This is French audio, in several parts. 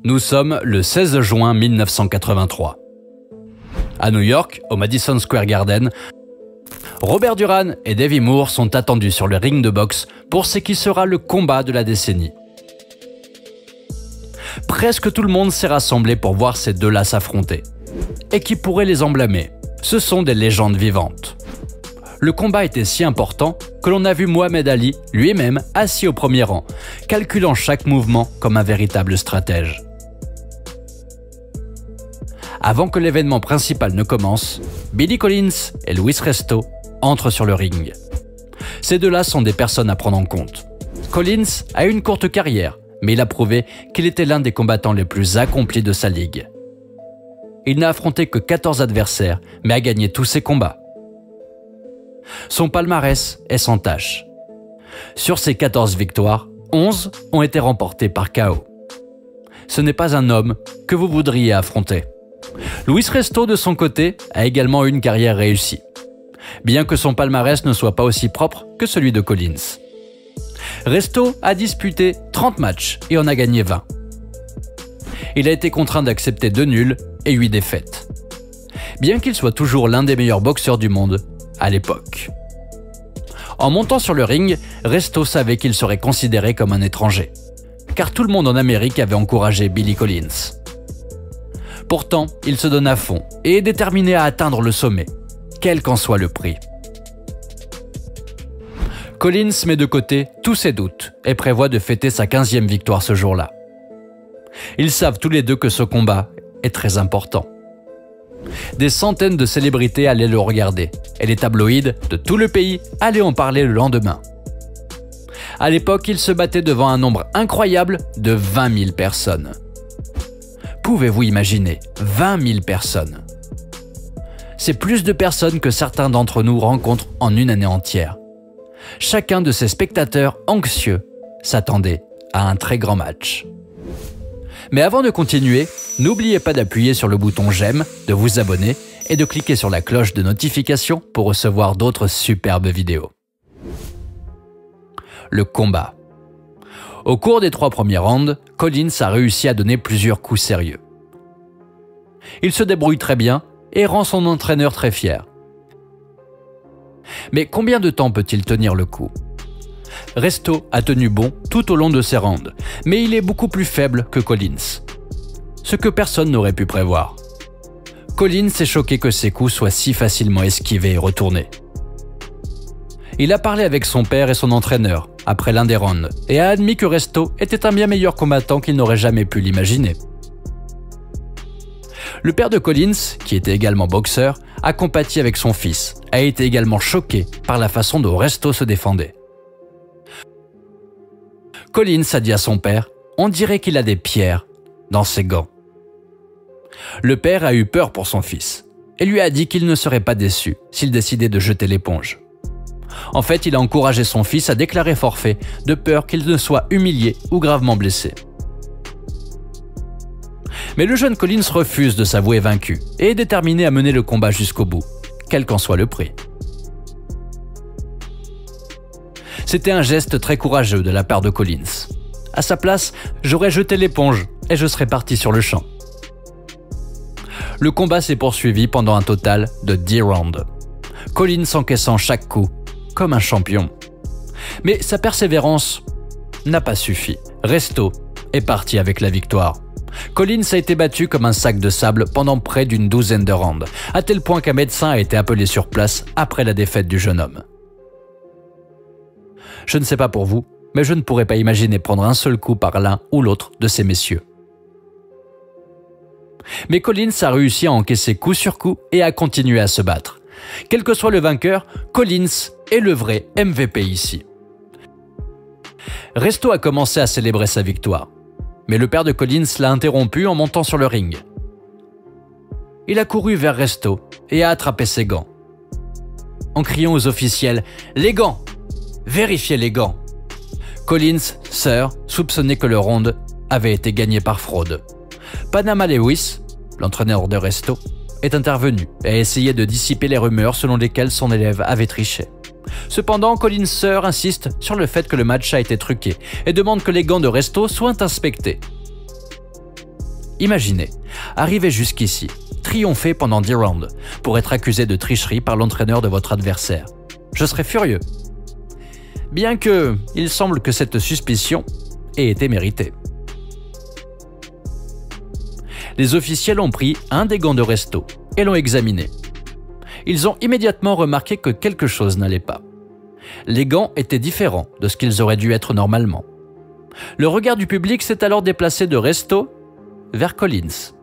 Nous sommes le 16 juin 1983. À New York, au Madison Square Garden, Robert Duran et Demi Moore sont attendus sur le ring de boxe pour ce qui sera le combat de la décennie. Presque tout le monde s'est rassemblé pour voir ces deux-là s'affronter. Et qui pourrait les emblâmer? Ce sont des légendes vivantes. Le combat était si important que l'on a vu Mohamed Ali lui-même assis au premier rang, calculant chaque mouvement comme un véritable stratège. Avant que l'événement principal ne commence, Billy Collins et Luis Resto entrent sur le ring. Ces deux-là sont des personnes à prendre en compte. Collins a eu une courte carrière, mais il a prouvé qu'il était l'un des combattants les plus accomplis de sa ligue. Il n'a affronté que 14 adversaires, mais a gagné tous ses combats. Son palmarès est sans tache. Sur ses 14 victoires, 11 ont été remportées par KO. Ce n'est pas un homme que vous voudriez affronter. Luis Resto, de son côté, a également eu une carrière réussie, bien que son palmarès ne soit pas aussi propre que celui de Collins. Resto a disputé 30 matchs et en a gagné 20. Il a été contraint d'accepter 2 nuls et 8 défaites, bien qu'il soit toujours l'un des meilleurs boxeurs du monde à l'époque. En montant sur le ring, Resto savait qu'il serait considéré comme un étranger, car tout le monde en Amérique avait encouragé Billy Collins. Pourtant, il se donne à fond et est déterminé à atteindre le sommet, quel qu'en soit le prix. Collins met de côté tous ses doutes et prévoit de fêter sa 15e victoire ce jour-là. Ils savent tous les deux que ce combat est très important. Des centaines de célébrités allaient le regarder et les tabloïds de tout le pays allaient en parler le lendemain. À l'époque, il se battait devant un nombre incroyable de 20 000 personnes. Pouvez-vous imaginer 20 000 personnes? C'est plus de personnes que certains d'entre nous rencontrent en une année entière. Chacun de ces spectateurs anxieux s'attendait à un très grand match. Mais avant de continuer, n'oubliez pas d'appuyer sur le bouton j'aime, de vous abonner et de cliquer sur la cloche de notification pour recevoir d'autres superbes vidéos. Le combat. Au cours des 3 premiers rounds, Collins a réussi à donner plusieurs coups sérieux. Il se débrouille très bien et rend son entraîneur très fier. Mais combien de temps peut-il tenir le coup? Resto a tenu bon tout au long de ses rounds, mais il est beaucoup plus faible que Collins. Ce que personne n'aurait pu prévoir. Collins est choqué que ses coups soient si facilement esquivés et retournés. Il a parlé avec son père et son entraîneur après l'un des rounds et a admis que Resto était un bien meilleur combattant qu'il n'aurait jamais pu l'imaginer. Le père de Collins, qui était également boxeur, a compati avec son fils, a été également choqué par la façon dont Resto se défendait. Collins a dit à son père « On dirait qu'il a des pierres dans ses gants ». Le père a eu peur pour son fils et lui a dit qu'il ne serait pas déçu s'il décidait de jeter l'éponge. En fait, il a encouragé son fils à déclarer forfait de peur qu'il ne soit humilié ou gravement blessé. Mais le jeune Collins refuse de s'avouer vaincu et est déterminé à mener le combat jusqu'au bout, quel qu'en soit le prix. C'était un geste très courageux de la part de Collins. À sa place, j'aurais jeté l'éponge et je serais parti sur le champ. Le combat s'est poursuivi pendant un total de 10 rounds. Collins encaissant chaque coup comme un champion. Mais sa persévérance n'a pas suffi. Resto est parti avec la victoire. Collins a été battu comme un sac de sable pendant près d'une douzaine de rounds, à tel point qu'un médecin a été appelé sur place après la défaite du jeune homme. Je ne sais pas pour vous, mais je ne pourrais pas imaginer prendre un seul coup par l'un ou l'autre de ces messieurs. Mais Collins a réussi à encaisser coup sur coup et à continuer à se battre. Quel que soit le vainqueur, Collins est le vrai MVP ici. Resto a commencé à célébrer sa victoire, mais le père de Collins l'a interrompu en montant sur le ring. Il a couru vers Resto et a attrapé ses gants. En criant aux officiels « Les gants ! Vérifiez les gants !» Collins, sœur, soupçonnait que le round avait été gagné par fraude. Panama Lewis, l'entraîneur de Resto, est intervenu et a essayé de dissiper les rumeurs selon lesquelles son élève avait triché. Cependant, Collins sœur insiste sur le fait que le match a été truqué et demande que les gants de Resto soient inspectés. Imaginez, arriver jusqu'ici, triompher pendant 10 rounds, pour être accusé de tricherie par l'entraîneur de votre adversaire. Je serais furieux. Bien que, il semble que cette suspicion ait été méritée. Les officiels ont pris un des gants de Resto et l'ont examiné. Ils ont immédiatement remarqué que quelque chose n'allait pas. Les gants étaient différents de ce qu'ils auraient dû être normalement. Le regard du public s'est alors déplacé de Resto vers Collins.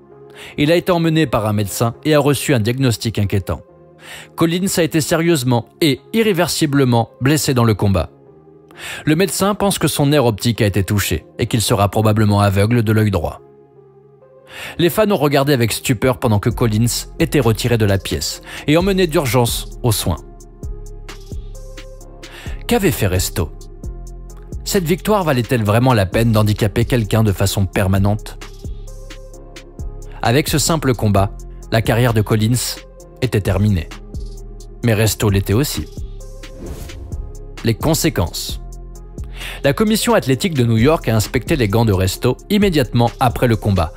Il a été emmené par un médecin et a reçu un diagnostic inquiétant. Collins a été sérieusement et irréversiblement blessé dans le combat. Le médecin pense que son nerf optique a été touché et qu'il sera probablement aveugle de l'œil droit. Les fans ont regardé avec stupeur pendant que Collins était retiré de la pièce et emmené d'urgence aux soins. Qu'avait fait Resto? Cette victoire valait-elle vraiment la peine d'handicaper quelqu'un de façon permanente? Avec ce simple combat, la carrière de Collins était terminée. Mais Resto l'était aussi. Les conséquences. La commission athlétique de New York a inspecté les gants de Resto immédiatement après le combat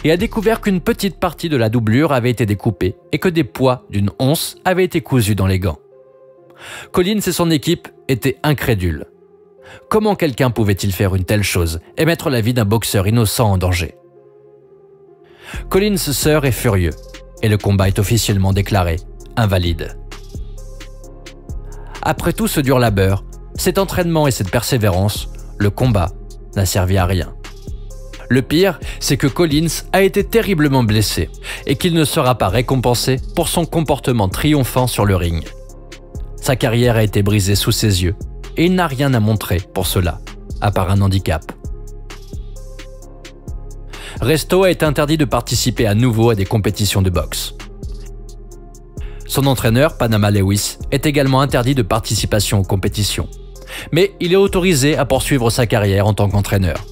et a découvert qu'une petite partie de la doublure avait été découpée et que des poids d'une once avaient été cousus dans les gants. Collins et son équipe étaient incrédules. Comment quelqu'un pouvait-il faire une telle chose et mettre la vie d'un boxeur innocent en danger? Collins sœur est furieux et le combat est officiellement déclaré invalide. Après tout ce dur labeur, cet entraînement et cette persévérance, le combat n'a servi à rien. Le pire, c'est que Collins a été terriblement blessé et qu'il ne sera pas récompensé pour son comportement triomphant sur le ring. Sa carrière a été brisée sous ses yeux et il n'a rien à montrer pour cela, à part un handicap. Resto a été interdit de participer à nouveau à des compétitions de boxe. Son entraîneur, Panama Lewis, est également interdit de participation aux compétitions, mais il est autorisé à poursuivre sa carrière en tant qu'entraîneur.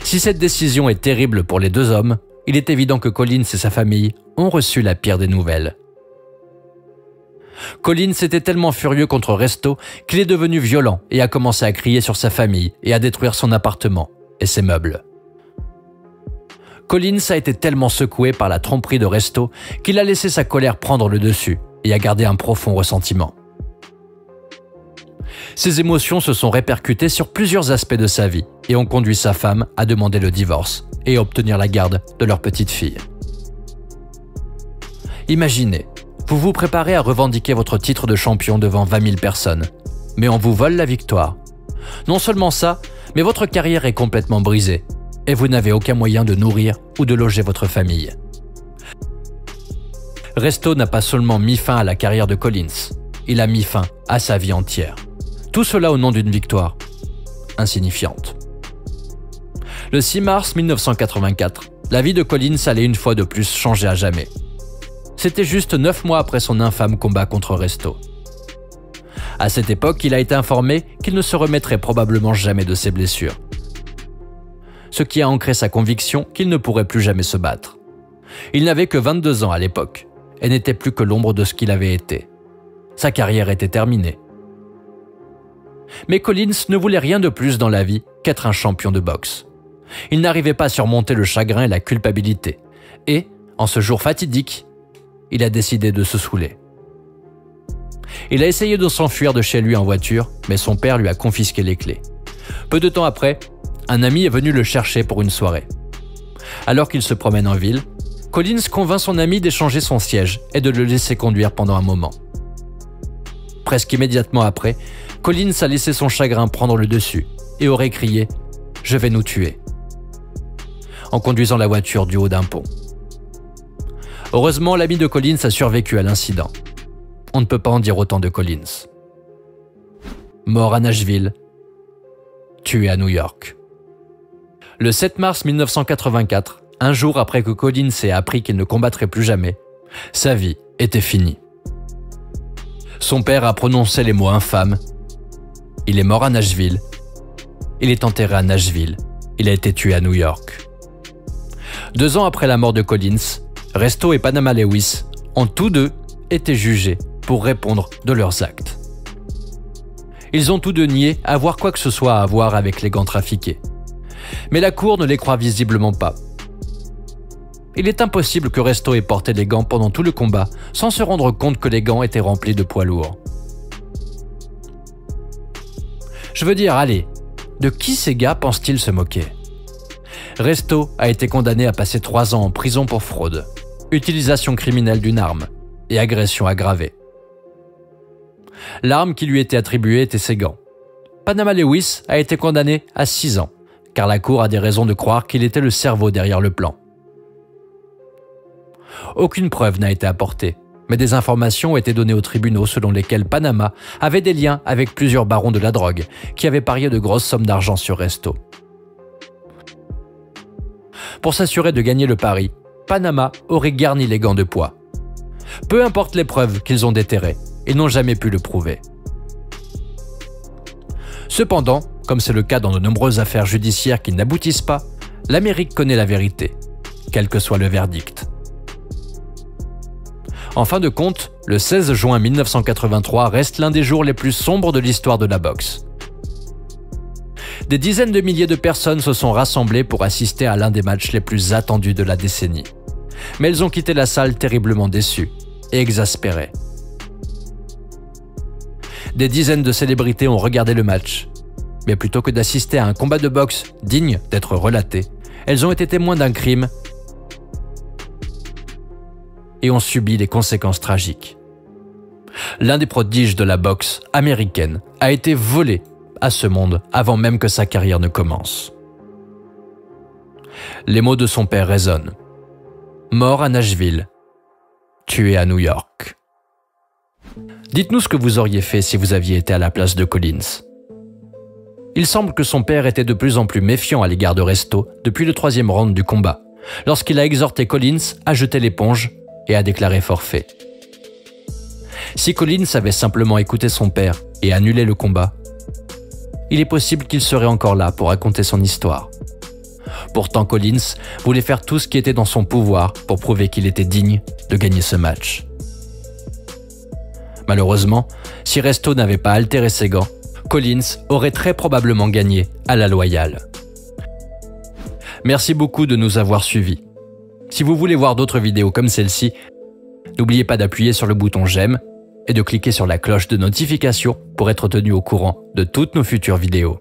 Si cette décision est terrible pour les deux hommes, il est évident que Collins et sa famille ont reçu la pire des nouvelles. Collins était tellement furieux contre Resto qu'il est devenu violent et a commencé à crier sur sa famille et à détruire son appartement et ses meubles. Collins a été tellement secoué par la tromperie de Resto qu'il a laissé sa colère prendre le dessus et a gardé un profond ressentiment. Ces émotions se sont répercutées sur plusieurs aspects de sa vie et ont conduit sa femme à demander le divorce et à obtenir la garde de leur petite fille. Imaginez, vous vous préparez à revendiquer votre titre de champion devant 20 000 personnes, mais on vous vole la victoire. Non seulement ça, mais votre carrière est complètement brisée et vous n'avez aucun moyen de nourrir ou de loger votre famille. Resto n'a pas seulement mis fin à la carrière de Collins, il a mis fin à sa vie entière. Tout cela au nom d'une victoire insignifiante. Le 6 mars 1984, la vie de Collins allait une fois de plus changer à jamais. C'était juste 9 mois après son infâme combat contre Resto. À cette époque, il a été informé qu'il ne se remettrait probablement jamais de ses blessures, ce qui a ancré sa conviction qu'il ne pourrait plus jamais se battre. Il n'avait que 22 ans à l'époque et n'était plus que l'ombre de ce qu'il avait été. Sa carrière était terminée. Mais Collins ne voulait rien de plus dans la vie qu'être un champion de boxe. Il n'arrivait pas à surmonter le chagrin et la culpabilité. Et, en ce jour fatidique, il a décidé de se saouler. Il a essayé de s'enfuir de chez lui en voiture, mais son père lui a confisqué les clés. Peu de temps après, un ami est venu le chercher pour une soirée. Alors qu'il se promène en ville, Collins convainc son ami d'échanger son siège et de le laisser conduire pendant un moment. Presque immédiatement après, Collins a laissé son chagrin prendre le dessus et aurait crié « Je vais nous tuer » en conduisant la voiture du haut d'un pont. Heureusement, l'ami de Collins a survécu à l'incident. On ne peut pas en dire autant de Collins. Mort à Nashville, tué à New York. Le 7 mars 1984, un jour après que Collins ait appris qu'il ne combattrait plus jamais, sa vie était finie. Son père a prononcé les mots infâmes. Il est mort à Nashville. Il est enterré à Nashville. Il a été tué à New York. 2 ans après la mort de Collins, Resto et Panama Lewis ont tous deux été jugés pour répondre de leurs actes. Ils ont tous deux nié avoir quoi que ce soit à voir avec les gants trafiqués. Mais la cour ne les croit visiblement pas. Il est impossible que Resto ait porté les gants pendant tout le combat sans se rendre compte que les gants étaient remplis de poids lourds. Je veux dire, allez, de qui ces gars pensent-ils se moquer? Resto a été condamné à passer 3 ans en prison pour fraude, utilisation criminelle d'une arme et agression aggravée. L'arme qui lui était attribuée était ses gants. Panama Lewis a été condamné à 6 ans, car la cour a des raisons de croire qu'il était le cerveau derrière le plan. Aucune preuve n'a été apportée, mais des informations ont été données aux tribunaux selon lesquelles Panama avait des liens avec plusieurs barons de la drogue qui avaient parié de grosses sommes d'argent sur Resto. Pour s'assurer de gagner le pari, Panama aurait garni les gants de poids. Peu importe les preuves qu'ils ont déterrées, ils n'ont jamais pu le prouver. Cependant, comme c'est le cas dans de nombreuses affaires judiciaires qui n'aboutissent pas, l'Amérique connaît la vérité, quel que soit le verdict. En fin de compte, le 16 juin 1983 reste l'un des jours les plus sombres de l'histoire de la boxe. Des dizaines de milliers de personnes se sont rassemblées pour assister à l'un des matchs les plus attendus de la décennie. Mais elles ont quitté la salle terriblement déçues et exaspérées. Des dizaines de célébrités ont regardé le match. Mais plutôt que d'assister à un combat de boxe digne d'être relaté, elles ont été témoins d'un crime et ont subi les conséquences tragiques. L'un des prodiges de la boxe américaine a été volé à ce monde avant même que sa carrière ne commence. Les mots de son père résonnent. Mort à Nashville, tué à New York. Dites-nous ce que vous auriez fait si vous aviez été à la place de Collins. Il semble que son père était de plus en plus méfiant à l'égard de Resto depuis le 3e round du combat, lorsqu'il a exhorté Collins à jeter l'éponge et à déclarer forfait. Si Collins avait simplement écouté son père et annulé le combat, il est possible qu'il serait encore là pour raconter son histoire. Pourtant, Collins voulait faire tout ce qui était dans son pouvoir pour prouver qu'il était digne de gagner ce match. Malheureusement, si Resto n'avait pas altéré ses gants, Collins aurait très probablement gagné à la loyale. Merci beaucoup de nous avoir suivis. Si vous voulez voir d'autres vidéos comme celle-ci, n'oubliez pas d'appuyer sur le bouton j'aime et de cliquer sur la cloche de notification pour être tenu au courant de toutes nos futures vidéos.